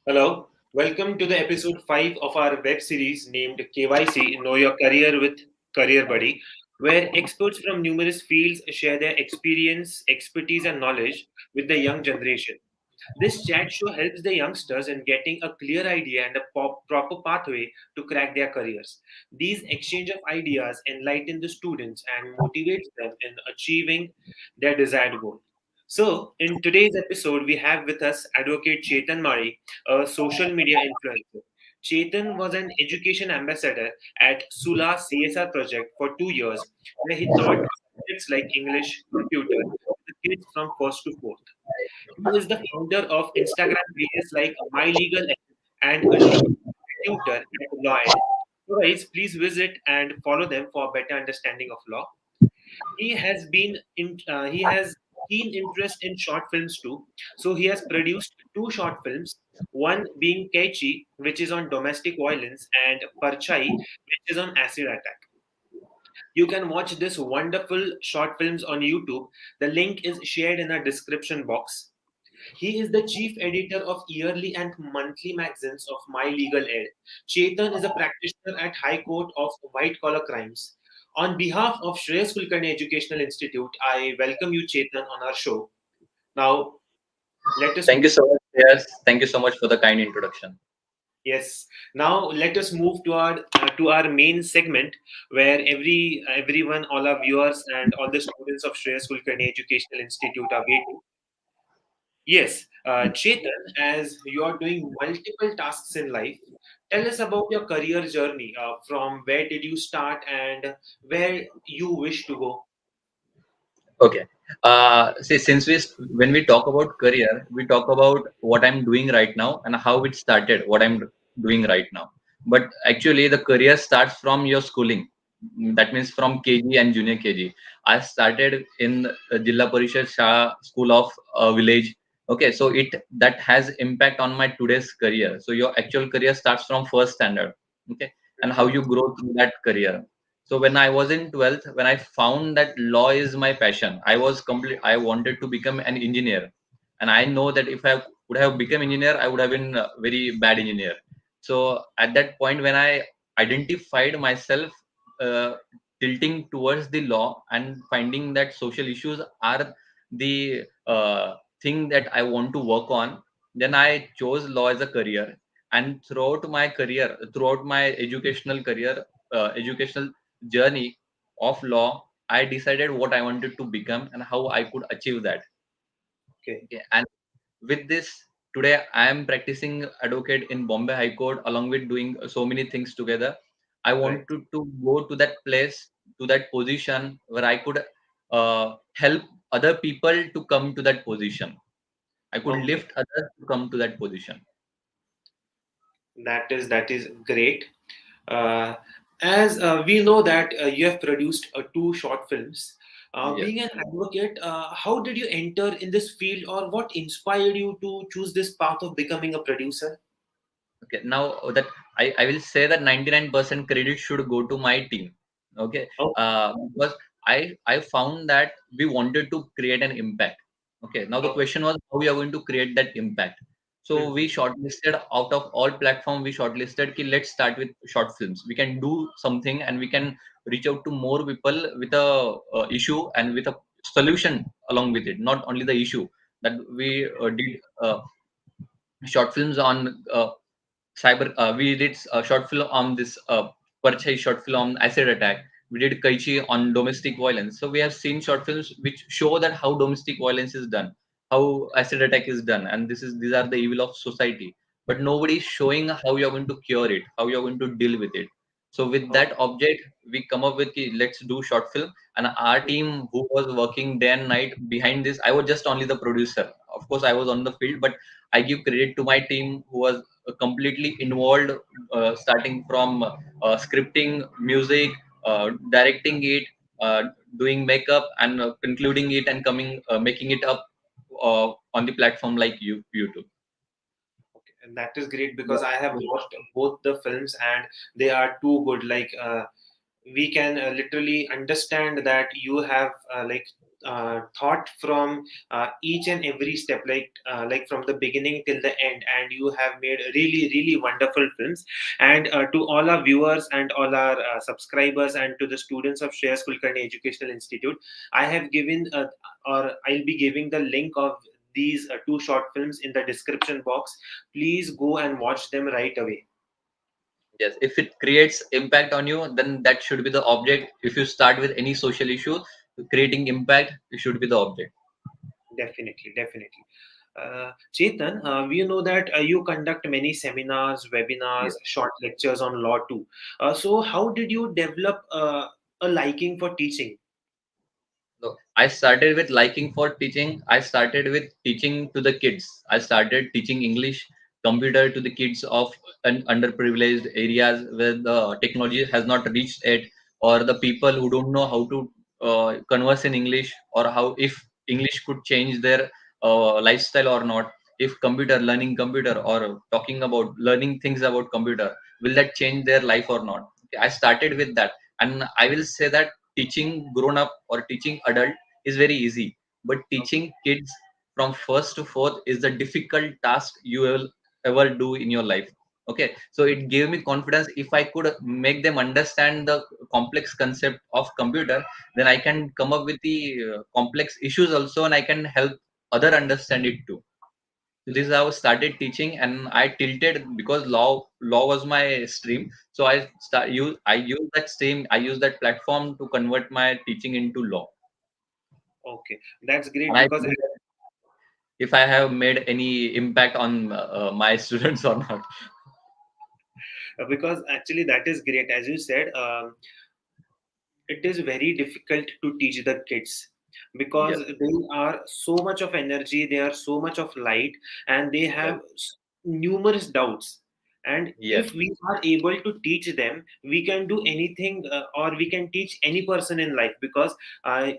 Hello, welcome to the episode 5 of our web series named KYC Know Your Career with Career Buddy, where experts from numerous fields share their experience, expertise, and knowledge with the young generation. This chat show helps the youngsters in getting a clear idea and a proper pathway to crack their careers. These exchange of ideas enlighten the students and motivates them in achieving their desired goal. So, in today's episode, we have with us Advocate Chetan Mari, a social media influencer. Chetan was an education ambassador at Sula CSR project for 2 years, where he taught subjects like English, computer to the kids from first to fourth. He is the founder of Instagram pages like My Legal Ed and a legal tutor at Law Ed. So guys, please visit and follow them for a better understanding of law. He has keen interest in short films too. So he has produced two short films, one being Kechi, which is on domestic violence, and Parchai, which is on acid attack. You can watch this wonderful short films on YouTube. The link is shared in our description box. He is the chief editor of yearly and monthly magazines of My Legal Aid. Chetan is a practitioner at High Court of White Collar Crimes. On behalf of Shreyas Kulkarni Educational Institute, I welcome you, Chetan, on our show. Now, let us Thank you so much. Yes, thank you so much for the kind introduction. yes. Now let us move to our main segment where everyone, all our viewers, and all the students of Shreyas Kulkarni Educational Institute are waiting. Yes, Chetan, as you are doing multiple tasks in life, tell us about your career journey. From where did you start and where you wish to go? Okay. See, when we talk about career, we talk about what I'm doing right now and how it started, what I'm doing right now. But actually, the career starts from your schooling. That means from KG and junior KG. I started in Jilla Parishad Shah School of Village. Okay, so it that has impact on my today's career. So your actual career starts from first standard. Okay, and how you grow through that career. So when I was in 12th, when I found that law is my passion, I wanted to become an engineer. And I know that if I would have become engineer, I would have been a very bad engineer. So at that point, when I identified myself uh, tilting towards the law and finding that social issues are the thing that I want to work on, then I chose law as a career. And throughout my educational journey of law, I decided what I wanted to become and how I could achieve that. Okay, Okay. And with this, today I am practicing advocate in Bombay High Court along with doing so many things together. I right. wanted to go to that place, to that position where I could help other people to come to that position. I could Okay, lift others to come to that position. that is great. Uh, as we know that you have produced two short films. Yes. Being an advocate, how did you enter in this field, or what inspired you to choose this path of becoming a producer? Okay, now that I will say that 99% credit should go to my team. Okay, Oh, because I found that we wanted to create an impact. Okay, now the okay. question was how we are going to create that impact. So we Mhm. shortlisted out of all platform. We shortlisted. Ki, let's start with short films. We can do something and we can reach out to more people with a issue and with a solution along with it. Not only the issue that we did short films on we did a short film on this Parchai short film on acid attack. We did Kaichi on domestic violence. So we have seen short films which show that how domestic violence is done, how acid attack is done, and these are the evil of society. But nobody is showing how you're going to cure it, how you're going to deal with it. So with Okay. that object, we come up with let's do short film. And our team who was working day and night behind this, I was just only the producer. Of course, I was on the field, but I give credit to my team who was completely involved, starting from scripting, music, directing it, doing makeup, and concluding it and making it up on the platform like YouTube. Okay, and that is great because I have watched both the films and they are too good. Like we can literally understand that you have thought from each and every step, like from the beginning till the end, and you have made really really wonderful films. And to all our viewers and all our subscribers and to the students of Shreyas Kulkarni Educational Institute, I have given or I'll be giving the link of these two short films in the description box. Please go and watch them right away. Yes, if it creates impact on you, then that should be the object. If you start with any social issue, creating impact, it should be the object. Definitely, definitely. Chetan, we know that you conduct many seminars, webinars, Yes. short lectures on law too. So, how did you develop a liking for teaching? So I started with liking for teaching. I started with teaching to the kids. I started teaching English, computer to the kids of underprivileged areas where the technology has not reached yet, or the people who don't know how to converse in English, or how if English could change their lifestyle or not. If computer learning computer or talking about learning things about computer, will that change their life or not? Okay, I started with that, and I will say that teaching grown up or teaching adult is very easy, but Okay. teaching kids from first to fourth is the difficult task you will ever do in your life. Okay, so it gave me confidence. If I could make them understand the complex concept of computer, then I can come up with the complex issues also, and I can help other understand it too. So this is how I started teaching, and I tilted because law was my stream. So I use that stream, I use that platform to convert my teaching into law. Okay, that's And great I because believe that if I have made any impact on my students or not. actually that is great. As you said, it is very difficult to teach the kids because Yes, they are so much of energy, they are so much of light, and they right. have numerous doubts. And Yes, if we are able to teach them, we can do anything, or we can teach any person in life, because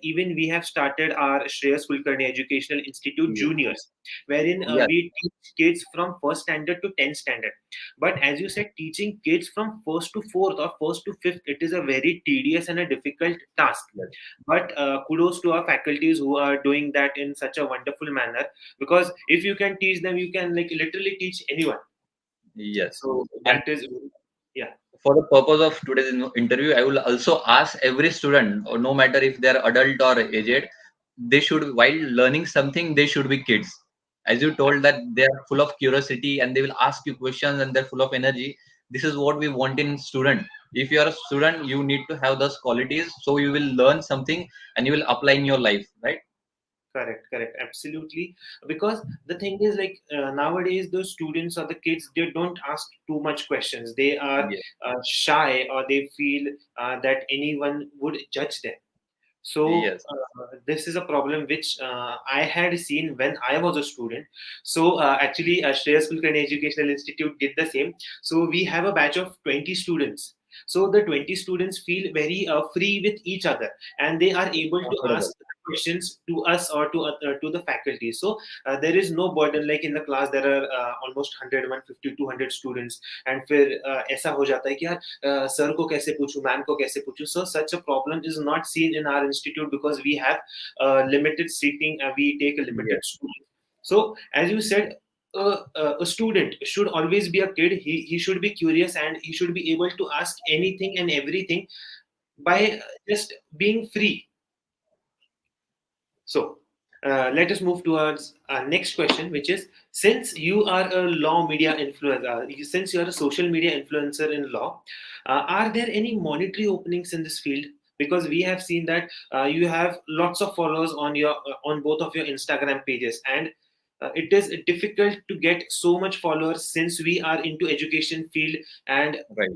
even we have started our Shreyas Kulkarni Educational Institute yes, Juniors, wherein yes, we teach kids from first standard to 10th standard. But as you said, teaching kids from first to fourth or first to fifth, it is a very tedious and a difficult task. yes, But kudos to our faculties who are doing that in such a wonderful manner. Because if you can teach them, you can like literally teach anyone. yes. So And that is, yeah, for the purpose of today's interview, I will also ask every student, or no matter if they are adult or aged, they should, while learning something, they should be kids. As you told that they are full of curiosity and they will ask you questions and they're full of energy. This is what we want in student. If you are a student, you need to have those qualities, so you will learn something and you will apply in your life, right? correct, correct, absolutely. Because the thing is, like nowadays, the students or the kids, they don't ask too much questions. They are Yes, shy, or they feel that anyone would judge them. So yes, this is a problem which I had seen when I was a student. So actually, Shreyas Kulkarni Educational Institute did the same. So we have a batch of 20 students. So the 20 students feel very free with each other, and they are able to comfortable. ask questions to us or to the faculty. So there is no burden. Like in the class, there are almost 100, 150, 200 students, and फिर ऐसा हो जाता है कि यार sir को कैसे पूछूं, मैम को कैसे पूछूं. So such a problem is not seen in our institute because we have limited seating and we take a Yes, limited student. So as you said, a student should always be a kid. He should be curious and he should be able to ask anything and everything by just being free. So let us move towards our next question, which is, since you are a law media influencer, since you are a social media influencer in law, are there any monetary openings in this field? Because we have seen that you have lots of followers on your on both of your Instagram pages, and it is difficult to get so much followers since we are into education field. And right.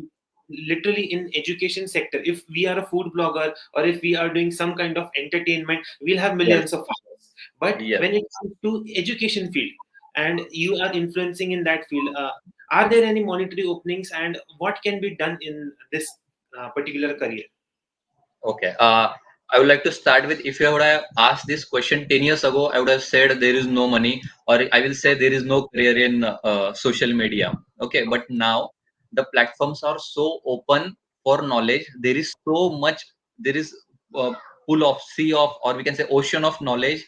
literally in education sector, if we are a food blogger or if we are doing some kind of entertainment, we'll have Yes, millions of followers. But yes. when it comes to education field and you are influencing in that field, are there any monetary openings, and what can be done in this particular career? Okay. I would like to start with, if you would have asked this question 10 years ago, I would have said there is no money, or I will say there is no career in social media. Okay. But now the platforms are so open for knowledge. There is so much, there is uh, pool of sea of, or we can say ocean of knowledge.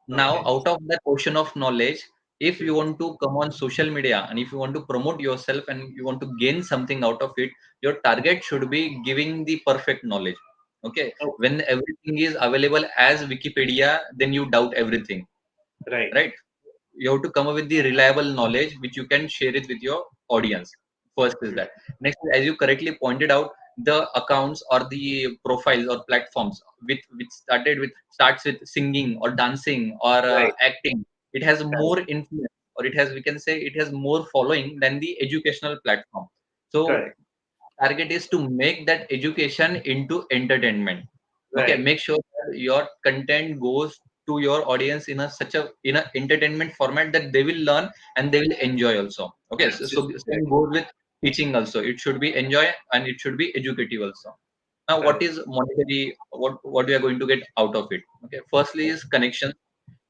Now Okay. out of that ocean of knowledge, if you Hmm. want to come on social media and if you want to promote yourself and you want to gain something out of it, your target should be giving the perfect knowledge. Okay, Okay. when everything is available as Wikipedia, then you doubt everything, Right. right? You have to come up with the reliable knowledge which you can share it with your audience. First is Hmm. that. Next, as you correctly pointed out, the accounts or the profiles or platforms which starts with singing or dancing or Right. acting, it has Correct. more influence, or it has, we can say, it has more following than the educational platform. So Correct. target is to make that education into entertainment. Okay, Right. make sure that your content goes to your audience in a such a in a entertainment format that they will learn and they will enjoy also. Okay, so Absolutely same correct. goes with teaching also. It should be enjoy and it should be educative also. Now what Correct. is monetary, what we are going to get out of it? Okay, firstly is connection.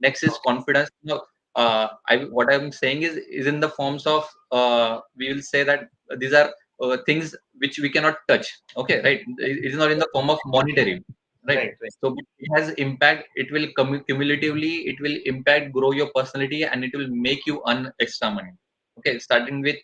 Next is Okay. confidence. Now, what I'm saying is in the forms of, we will say that these are things which we cannot touch. Okay, right? It is not in the form of monetary, right? Right. Right. So it has impact. It will cumulatively, it will impact, grow your personality, and it will make you earn extra money. Okay, starting with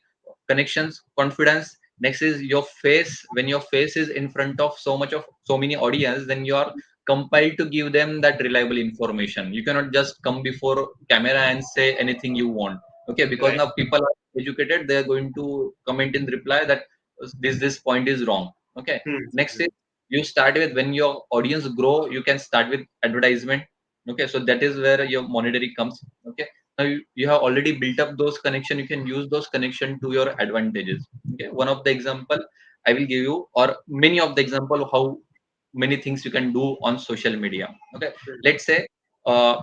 connections, confidence. Next is your face. When your face is in front of so many audience, then you are compelled to give them that reliable information. You cannot just come before camera and say anything you want. Okay, because Right. now people are educated, they are going to comment in reply that this point is wrong. Okay. Hmm. Next Hmm. is, you start with, when your audience grow, you can start with advertisement. Okay, so that is where your monetary comes. Okay. Now you have already built up those connection, you can use those connection to your advantages. Okay, one of the example I will give you, or many of the example, how many things you can do on social media. Okay, Hmm. let's say uh,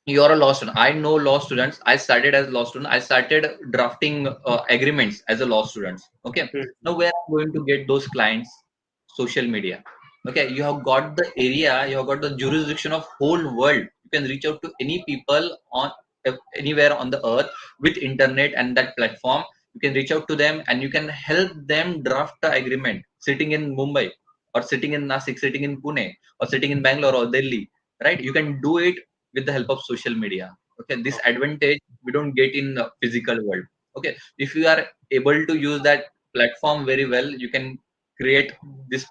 you're a law student. I know law students. I started as law student. I started drafting agreements as a law student. Okay, Hmm. now where I'm going to get those clients? Social media. Okay, you have got the area, you have got the jurisdiction of whole world. You can reach out to any people on anywhere on the earth with internet and that platform. You can reach out to them and you can help them draft the agreement sitting in Mumbai, or sitting in Nasik, sitting in Pune, or sitting in Bangalore or Delhi, right? You can do it with the help of social media. Okay, this Okay. advantage we don't get in the physical world. Okay, if you are able to use that platform very well, you can create this.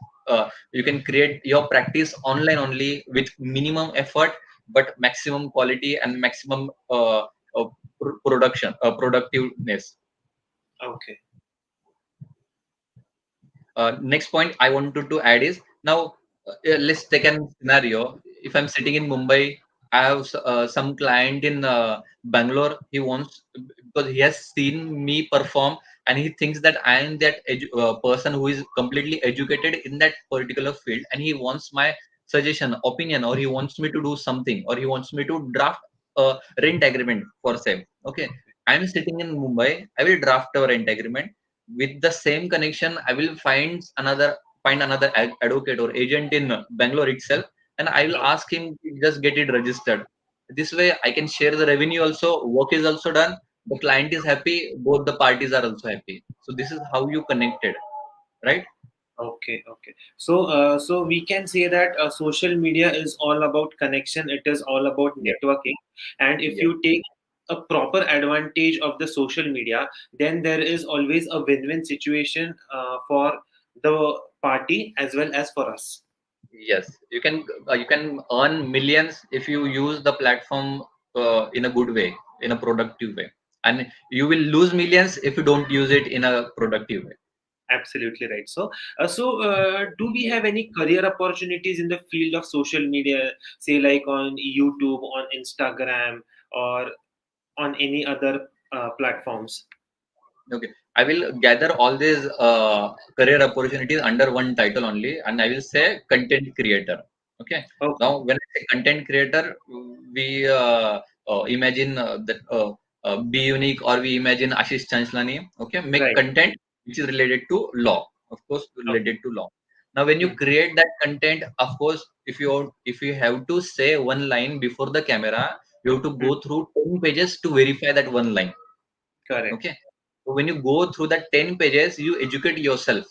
You can create your practice online only with minimum effort, but maximum quality and maximum productiveness. Okay. Next point I wanted to add is, now let's take an scenario. If I'm sitting in Mumbai, I have some client in Bangalore. He wants, because he has seen me perform and he thinks that I am that person who is completely educated in that particular field, and he wants my suggestion, opinion, or he wants me to do something, or he wants me to draft a rent agreement for sale. Okay, I'm sitting in Mumbai. I will draft a rent agreement. With the same connection, I will find another advocate or agent in Bangalore itself, and I will Okay. ask him to just get it registered. This way I can share the revenue also, work is also done, the client is happy, both the parties are also happy. So this is how you connected, right? Okay, okay. So we can say that social media is all about connection. It is all about Yes, networking. And if yes, you take a proper advantage of the social media, then there is always a win-win situation for the party as well as for us. yes. You can earn millions if you use the platform in a good way, in a productive way, and you will lose millions if you don't use it in a productive way. Absolutely right. Do we have any career opportunities in the field of social media, say like on YouTube, on Instagram, or on any other platforms? Okay, I will gather all these career opportunities under one title only, and I will say content creator. Okay. Now, Okay. when I say content creator, we imagine that be unique, or we imagine Ashish Chanchlani. Okay, make Right. content which is related to law, of course, Okay. related to law. Now, when you Hmm. create that content, of course, if you have to say one line before the camera, you have to Hmm. go through 10 pages to verify that one line. Correct. Okay, so when you go through that 10 pages, you educate yourself.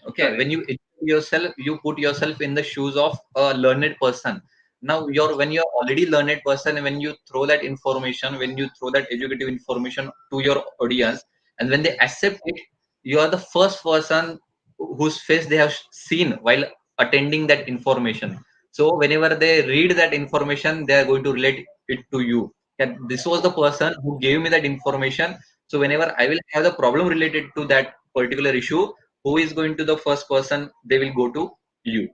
Okay, when Correct. you educate you put yourself in the shoes of a learned person. Now when you're already learned person, when you throw that information, when you throw that educative information to your audience, and when they accept it, you are the first person whose face they have seen while attending that information. So whenever they read that information, they are going to relate it to you. That this was the person who gave me that information. So whenever I will have the problem related to that particular issue, who is going to the first person? They will go to you,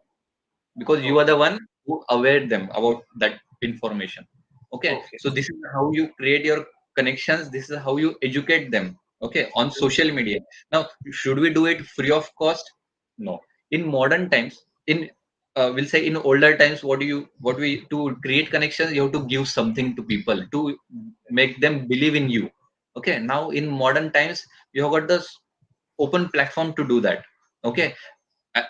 because you are Okay. the one who aware them about that information. Okay, Okay. so this is how you create your connections. This is how you educate them. Okay, on social media. Now, should we do it free of cost? No. In modern times, in we'll say in older times, what we to create connections, you have to give something to people to make them believe in you. Okay, now in modern times, you have got this open platform to do that. Okay,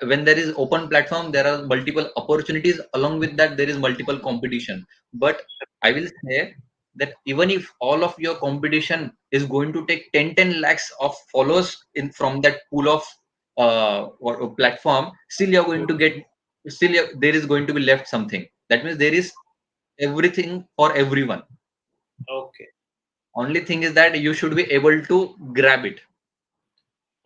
when there is open platform, there are multiple opportunities. Along with that, there is multiple competition. But I will say that even if all of your competition is going to take 10 lakhs of followers in from that pool of platform, still you're going to get, there is going to be left something. That means there is everything for everyone. Okay. Only thing is that you should be able to grab it.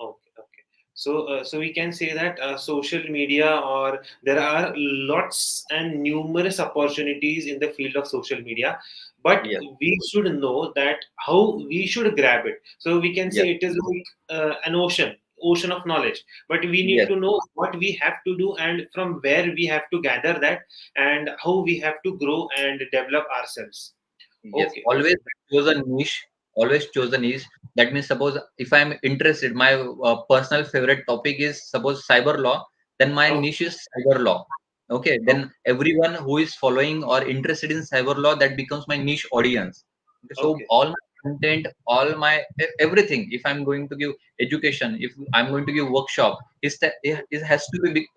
Okay, okay. So we can say that social media, or there are lots and numerous opportunities in the field of social media, but Yes, we should know that how we should grab it. So we can yes, say it is like an ocean of knowledge, but we need yes, to know what we have to do and from where we have to gather that, and how we have to grow and develop ourselves. yes. Okay, okay, Choose a niche. Always choose a niche. That means, suppose if I'm interested, my personal favorite topic is suppose cyber law, then my okay, niche is cyber law. Okay, okay, then everyone who is following or interested in cyber law, that becomes my niche audience. Okay, so okay, all my content, all my everything. If I'm going to give education, if I'm going to give workshop, it has to be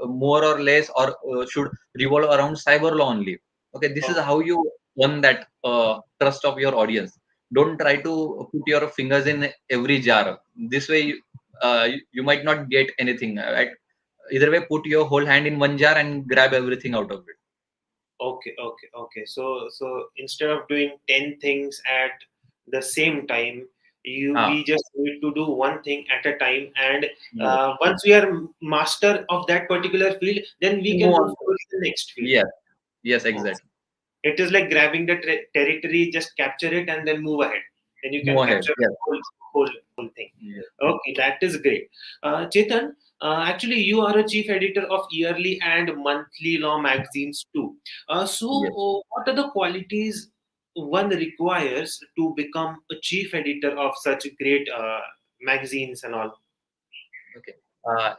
more or less, or should revolve around cyber law only. Okay, this is okay. how you won that trust of your audience. Don't try to put your fingers in every jar. This way, you might not get anything. Right? Either way, put your whole hand in one jar and grab everything out of it. Okay, okay, okay. So instead of doing 10 things at the same time, Ah, we just need to do one thing at a time. And yes. once we are master of that particular field, then we Move can on. move to the next field. Yes, yes, Oh. exactly. It is like grabbing the territory, just capture it and then move ahead. Then you can Move ahead. capture Yes, the whole thing. yes, Okay, that is great. Chetan, actually, you are a chief editor of yearly and monthly law magazines too. yes. What are the qualities one requires to become a chief editor of such great magazines and all? Okay.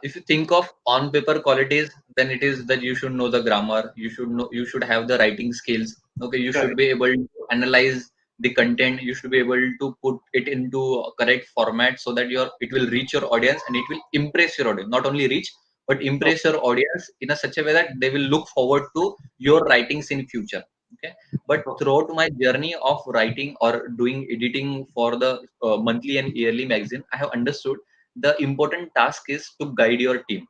If you think of on paper qualities, then it is that you should know the grammar. You should have the writing skills. Okay. You should Correct. be able to analyze the content. You should be able to put it into a correct format so that it will reach your audience and it will impress your audience. Not only reach, but Okay. impress your audience in a such a way that they will look forward to your writings in future. Okay. But Okay. throughout my journey of writing or doing editing for the monthly and yearly magazine, I have understood the important task is to guide your team.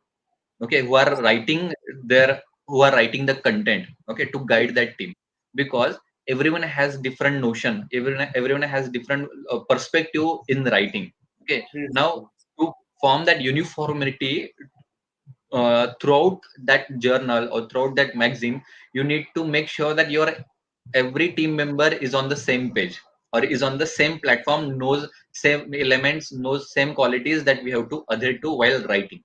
Okay, who are writing the content. Okay, to guide that team, because everyone has different notion. Everyone has different perspective in writing. Okay, now Mhm. to form that uniformity throughout that journal or throughout that magazine, you need to make sure that your every team member is on the same page or is on the same platform, knows same elements, knows same qualities that we have to adhere to while writing.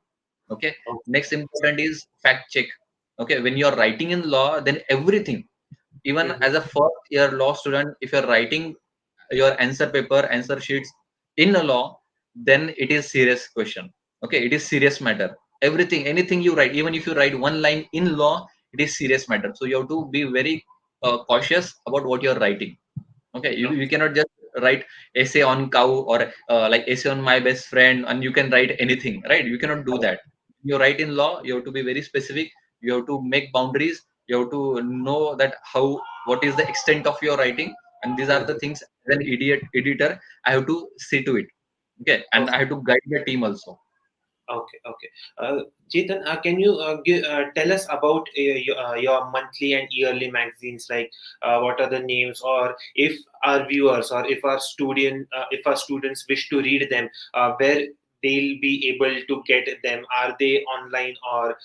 Okay, Okay. next important is fact check. Okay, when you're writing in law, then everything, even Mhm. as a first year law student, if you're writing your answer sheets in a law, then it is serious question. Okay, it is serious matter. Everything, anything you write, even if you write one line in law, it is serious matter. So you have to be very cautious about what you're writing. Okay, you Okay. cannot just write essay on cow or like essay on my best friend and you can write anything, right? You cannot do that. You write in law, you have to be very specific. You have to make boundaries. You have to know that what is the extent of your writing, and these are the Mhm. things as an editor I have to see to it. Okay, and Okay. I have to guide the team also. Okay, okay. Chetan, can you tell us about your monthly and yearly magazines? Like, what are the names, or if our viewers or if our students wish to read them, where they'll be able to get them? Are they online, or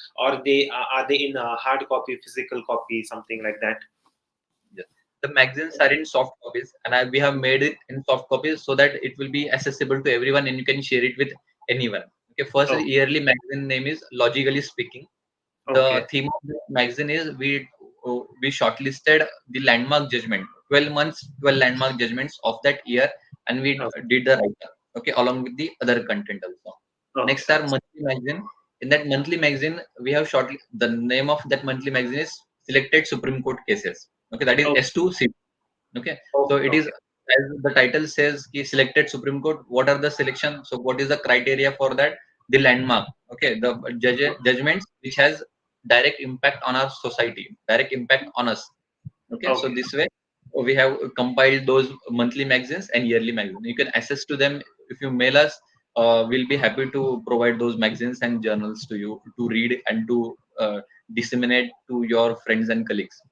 they are they in a hard copy, physical copy, something like that? Yes. The magazines are in soft copies, and we have made it in soft copies so that it will be accessible to everyone and you can share it with anyone. Okay, first Okay, yearly magazine name is Logically Speaking. The okay, theme of the magazine is we shortlisted the landmark judgment, 12 months, 12 landmark judgments of that year, and we okay, did the write-up, okay, along with the other content also. okay, Next, our monthly magazine. In that monthly magazine, we have shortly the name of that monthly magazine is Selected Supreme Court Cases. Okay, that is okay, S2C. Okay, so okay, it is okay, as the title says, ki selected Supreme Court. What are the selection? So what is the criteria for that? The landmark. Okay, the judgments which has direct impact on our society, direct impact on us. Okay, so okay. this way we have compiled those monthly magazines and yearly magazines. You can access to them if you mail us. We'll be happy to provide those magazines and journals to you to read and to disseminate to your friends and colleagues.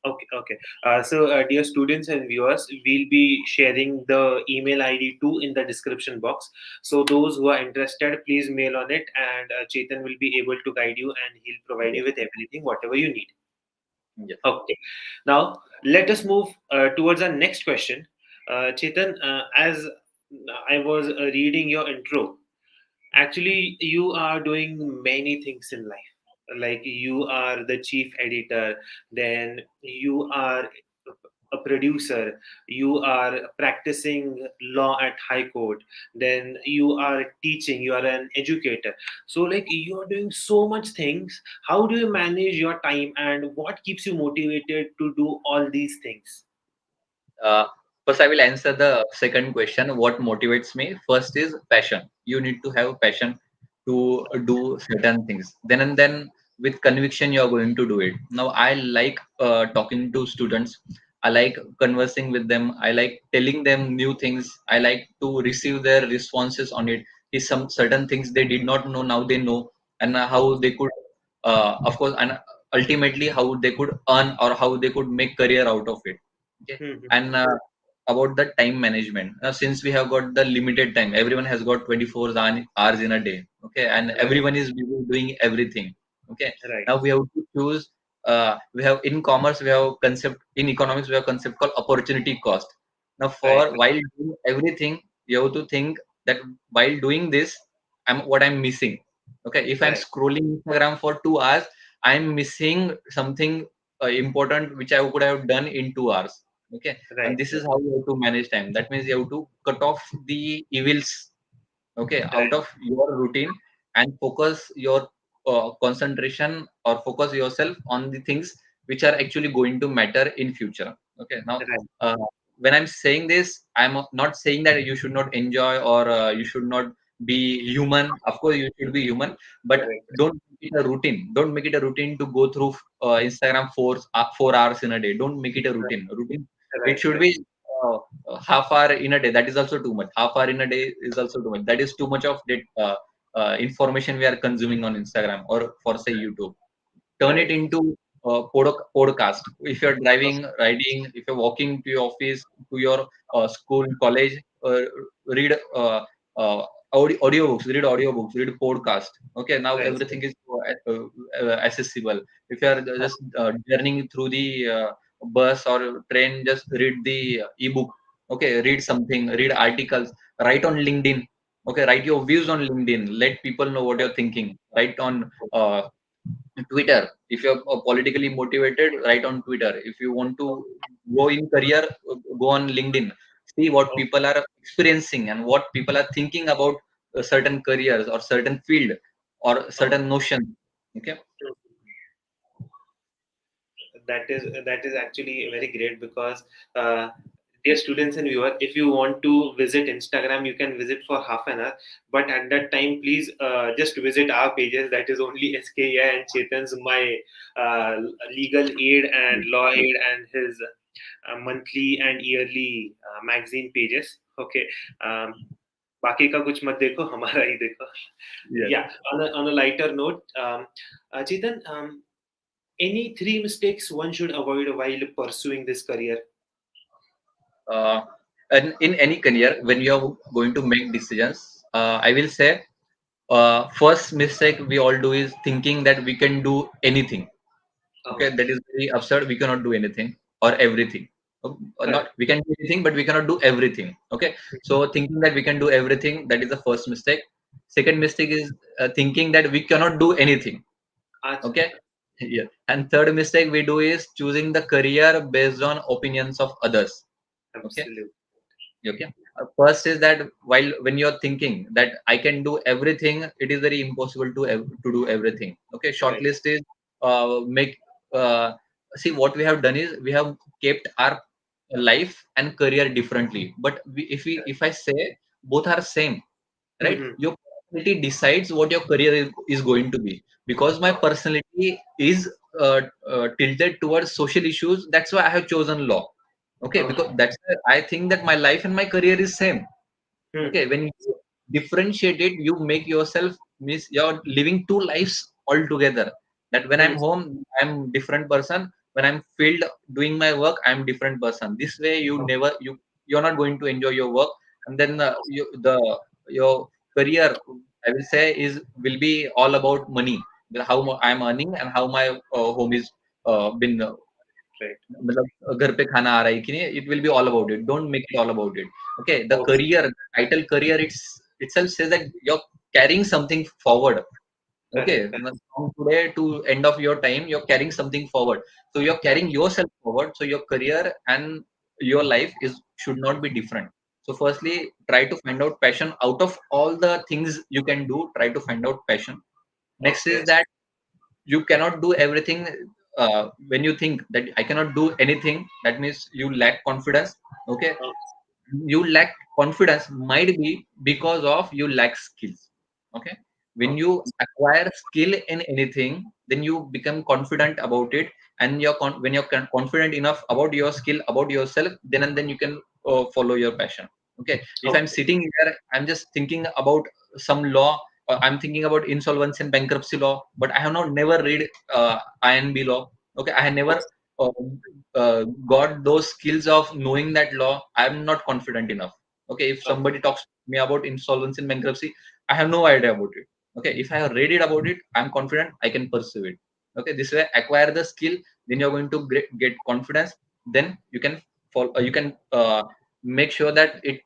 Okay, okay. Dear students and viewers, we'll be sharing the email ID too in the description box. So, those who are interested, please mail on it, and Chetan will be able to guide you and he'll provide you Yes, with everything, whatever you need. yes. Okay. Now, let us move towards our next question. Chetan, as I was reading your intro, actually, you are doing many things in life. Like you are the chief editor, then you are a producer, you are practicing law at High Court, then you are teaching, you are an educator. So, like, you are doing so much things. How do you manage your time, and what keeps you motivated to do all these things? Uh, First, I will answer the second question. What motivates me? First is passion. You need to have passion to do certain things. Then and then, with conviction, you are going to do it. Now, I like talking to students. I like conversing with them. I like telling them new things. I like to receive their responses on it. Is some certain things they did not know, now they know, and how they could, of course, and ultimately how they could earn or how they could make career out of it. Okay, Hmm. and about the time management, since we have got the limited time, everyone has got 24 hours in a day. Okay, and Right, everyone is busy doing everything. Okay, right, now we have to choose. We have in commerce, we have concept in economics, we have concept called opportunity cost. Now, right, for while doing everything, you have to think that while doing this, I'm missing. Okay, if I'm right, scrolling Instagram for 2 hours, I'm missing something important which I could have done in 2 hours. Okay, and right, this is right, how you have to manage time. That means you have to cut off the evils, okay, out right, of your routine, and focus your concentration or focus yourself on the things which are actually going to matter in future. Okay, now right, uh, when I'm saying this, I'm not saying that you should not enjoy or you should not be human. Of course you should be human, but correct. don't make it a routine. Don't make it a routine to go through Instagram 4 hours in a day. Don't make it a routine. It Right, should right, be uh, half hour in a day. That is also too much. Half hour in a day is also too much. That is too much of that information we are consuming on Instagram or for say YouTube. Turn it right. into podcast. If you're driving, riding, if you're walking to your office, to your school, college, read audiobooks, read audiobooks, read podcast. Okay, now Right, everything is accessible. If you are right, just journeying through the bus or train, just read the ebook. Okay, read something, read articles, write on LinkedIn. Okay, write your views on LinkedIn. Let people know what you're thinking. Write on Twitter. If you're politically motivated, write on Twitter. If you want to go in career, go on LinkedIn. See what okay, people are experiencing and what people are thinking about certain careers or certain field or okay. certain notion. Okay. That is actually very great because, dear students and viewers, if you want to visit Instagram, you can visit for half an hour. But at that time, please just visit our pages. That is only SKA and Chetan's, my uh, legal aid and law aid, and his monthly and yearly magazine pages. Okay. Um, बाकी का कुछ मत देखो, हमारा ही देखो. Yes. Yeah, on a lighter note, Chetan, any three mistakes one should avoid while pursuing this career? Uh, and in any career, when you are going to make decisions, I will say first mistake we all do is thinking that we can do anything. Okay, Oh, that is very absurd. We cannot do anything or everything. Or not, correct. we can do anything, but we cannot do everything. Okay, so thinking that we can do everything, that is the first mistake. Second mistake is thinking that we cannot do anything. Acha, Okay, yeah. And third mistake we do is choosing the career based on opinions of others. Okay, absolute. okay. First is that while when you're thinking that I can do everything, it is very impossible to do everything. Okay, Right. shortlist is make see what we have done is we have kept our life and career differently. But if I say both are same, right? Mm-hmm. Your personality decides what your career is going to be. Because my personality is tilted towards social issues, that's why I have chosen law. Okay, Okay. because that's why I think that my life and my career is same. Hmm. Okay, when you differentiate it, you make yourself miss you're living two lives altogether. That when Hmm. I'm home, I'm different person. When I'm field doing my work, I'm different person. This way, you're not going to enjoy your work, and then your career, I will say, is will be all about money. How I'm earning and how my home is been Right. मतलब घर पे खाना आ रहा है कि नहीं, it will be all about it. Don't make it all about it. Okay, the Okay. career title career itself says that you're carrying something forward. Okay, Correct. Correct. from today to end of your time, you're carrying something forward. So you're carrying yourself forward. So your career and your life is should not be different. So firstly, try to find out passion out of all the things you can do. Try to find out passion. Next Okay. is that you cannot do everything. When you think that I cannot do anything, that means you lack confidence. Okay, Okay. you lack confidence might be because of you lack skills. Okay, when Okay. you acquire skill in anything, then you become confident about it, and when you're confident enough about your skill, about yourself, then and then you can follow your passion. Okay, if I'm Okay. sitting here, I'm just thinking about some law, I'm thinking about insolvency and bankruptcy law, but I have not never read INB law. Okay, I have never Okay. uh, got those skills of knowing that law. I'm not confident enough. Okay, if Okay. somebody talks to me about insolvency and bankruptcy, I have no idea about it. Okay, if I have read it about it, I'm confident I can pursue it. Okay, this way acquire the skill, then you're going to get confidence. Then you can follow, you can make sure that it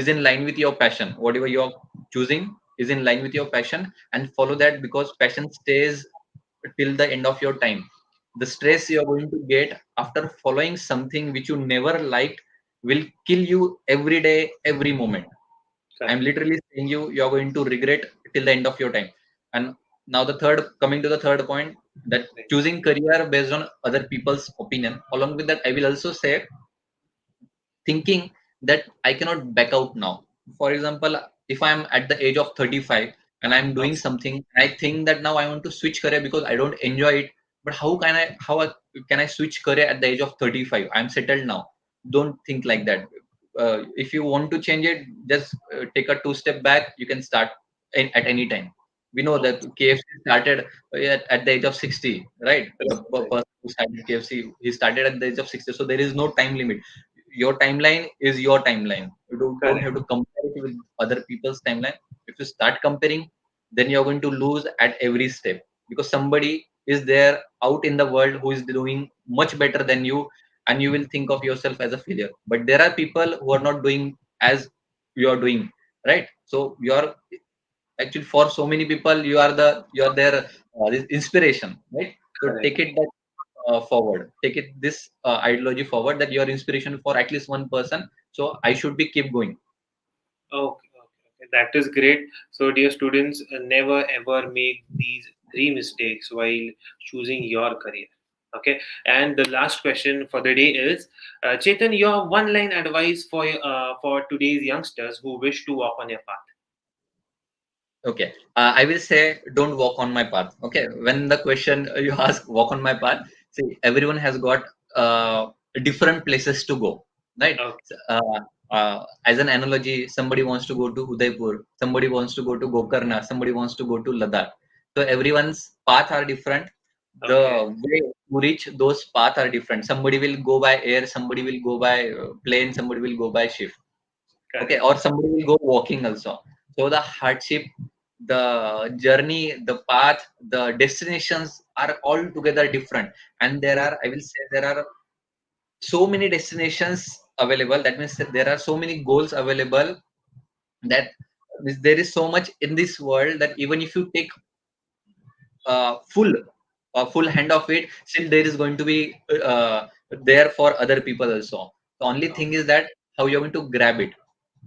is in line with your passion. Whatever you're choosing is in line with your passion, and follow that, because passion stays till the end of your time. The stress you're going to get after following something which you never liked will kill you every day, every moment. I'm Correct. literally saying you're going to regret till the end of your time. And now coming to the third point, that Right. choosing career based on other people's opinion. Along with that, I will also say thinking that I cannot back out now. For example, if I'm at the age of 35 and I'm doing Okay. something, I think that now I want to switch career because I don't enjoy it. But can I switch career at the age of 35? I'm settled now. Don't think like that. If you want to change it, just take a two-step back. You can start at any time. We know that Okay. KFC started at the age of 60, right? The Right. person who started KFC, he started at the age of 60. So there is no time limit. Your timeline is your timeline. You don't Correct. have to compare it with other people's timeline. If you start comparing, then you're going to lose at every step, because somebody is there out in the world who is doing much better than you, and you will think of yourself as a failure. But there are people who are not doing as you are doing, right? So you're actually, for so many people, you're their this inspiration, right? So take Correct. it that forward, take it this ideology forward, that you are inspiration for at least one person, so I should be keep going. Okay, okay, okay. That is great. So, dear students, never ever make these three mistakes while choosing your career. Okay. And the last question for the day is, Chetan, your one-line advice for today's youngsters who wish to walk on your path. Okay, I will say don't walk on my path. Okay, when the question you ask walk on my path, see, everyone has got different places to go, right? Okay. As an analogy, somebody wants to go to Udaipur, somebody wants to go to Gokarna, somebody wants to go to Ladakh. So everyone's path are different. Okay. The way to reach those paths are different. Somebody will go by air, somebody will go by plane, somebody will go by ship. Okay, Correct. or somebody will go walking also. So the hardship, the journey, the path, the destinations are all together different. And there Mm. are, I will say, there are so many destinations available. That means that there are so many goals available, that means there is so much in this world that even if you take full full hand of it, still there is going to be there for other people also. The only Oh, thing is that how you're going to grab it.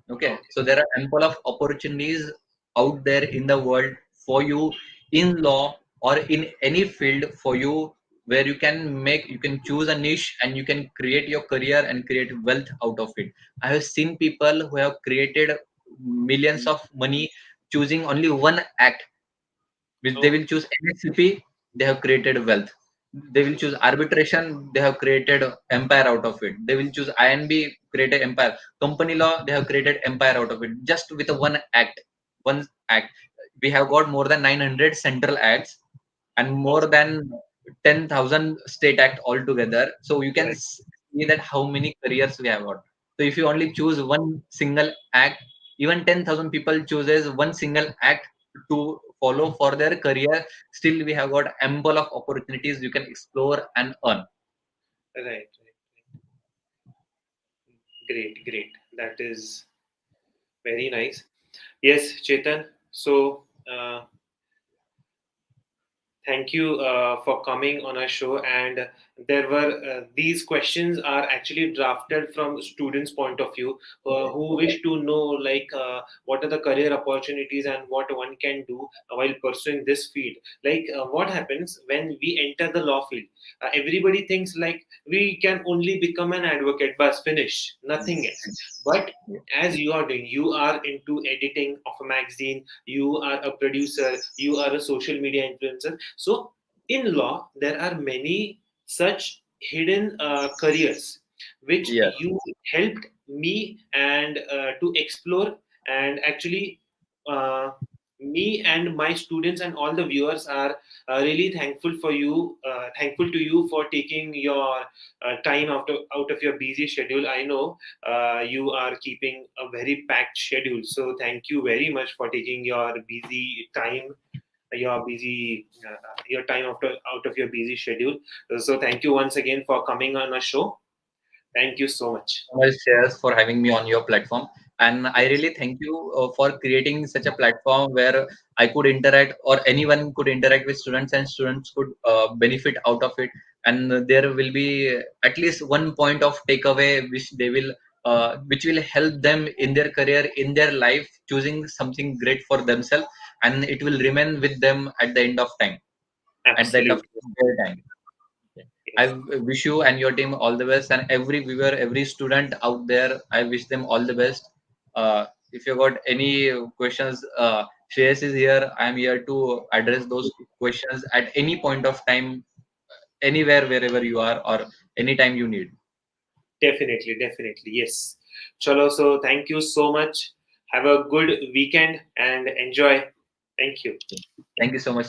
Okay, okay. so there are ample of opportunities out there in the world for you, in law or in any field for you, where you can choose a niche and you can create your career and create wealth out of it. I have seen people who have created millions Mm. of money choosing only one act, which they Oh, will choose NSCP, they have created wealth. They will choose arbitration, they have created empire out of it. They will choose INB, created empire. Company law, they have created empire out of it. Just with a one act. One act. We have got more than 900 central acts and oh, more than 10,000 state act altogether. So you can right. see that how many careers we have got. So if you only choose one single act, even 10,000 people chooses one single act to follow for their career, still we have got ample of opportunities you can explore and earn. Right. Right. Great. Great. That is very nice. Yes, Chetan. So, thank you for coming on our show. And there were these questions are actually drafted from students' point of view who wish to know like what are the career opportunities and what one can do while pursuing this field. Like what happens when we enter the law field? Everybody thinks like we can only become an advocate, but finish, nothing else. But as you are doing, you are into editing of a magazine, you are a producer, you are a social media influencer. So, in law, there are many such hidden careers which Yes, you helped me and to explore, and actually, uh, me and my students and all the viewers are really thankful for you, thankful to you for taking your time out of your busy schedule. I know you are keeping a very packed schedule, so thank you very much for taking your busy time, your busy your time out of your busy schedule. So thank you once again for coming on our show. Thank you so much. so much, Shreyas, for having me on your platform. And I really thank you for creating such a platform where I could interact, or anyone could interact with students, and students could benefit out of it. And there will be at least one point of takeaway which will help them in their career, in their life, choosing something great for themselves, and it will remain with them at the end of time, at the end of Absolutely. their time. I Yes, wish you and your team all the best, and every viewer, every student out there, I wish them all the best. If you got any questions, Shreyas is here. I am here to address those questions at any point of time, anywhere, wherever you are, or anytime you need. definitely, definitely, yes. Chalo, so thank you so much. Have a good weekend and enjoy. Thank you. Thank you so much.